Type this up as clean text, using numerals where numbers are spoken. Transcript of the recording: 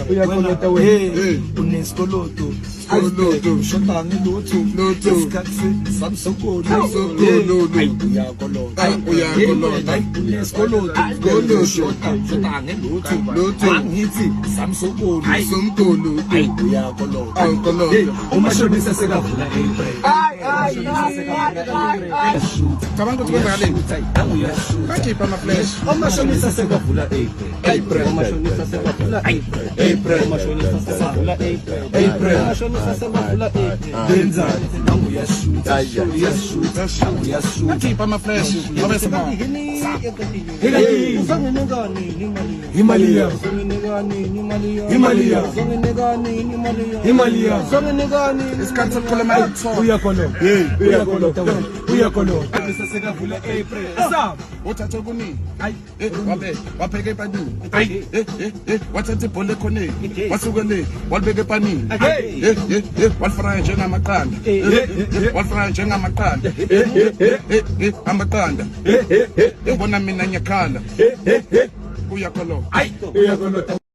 uyakolota wena unesikoloto shota ngilutho isikhathi samsokolo uyakolota unesikoloto shota ngilutho angithi samsokolo uyakolota umashonisa sekavula Cabanga ukuthi kwenzakaleni? Bakhipha ama-flash. Umashonisa sekavula April. Umashonisa sekavula April. Umashonisa sekavula April. Umashonisa sekavula April. Benzani? Nangu uyashuta. Bakhipha ama-flash. Ngoba semama. Himalaya. Isikhathi sokukhula imali. Uyakolota. Sekavula April. Uthathe kunini? Wapheka epanini. Wathatha ibhola ekhoneni. Wasuke le, walibeka epanini. Walifraya njengamaqanda. Amaqanda. Ubona mina ngiyakhala. Uyakolota.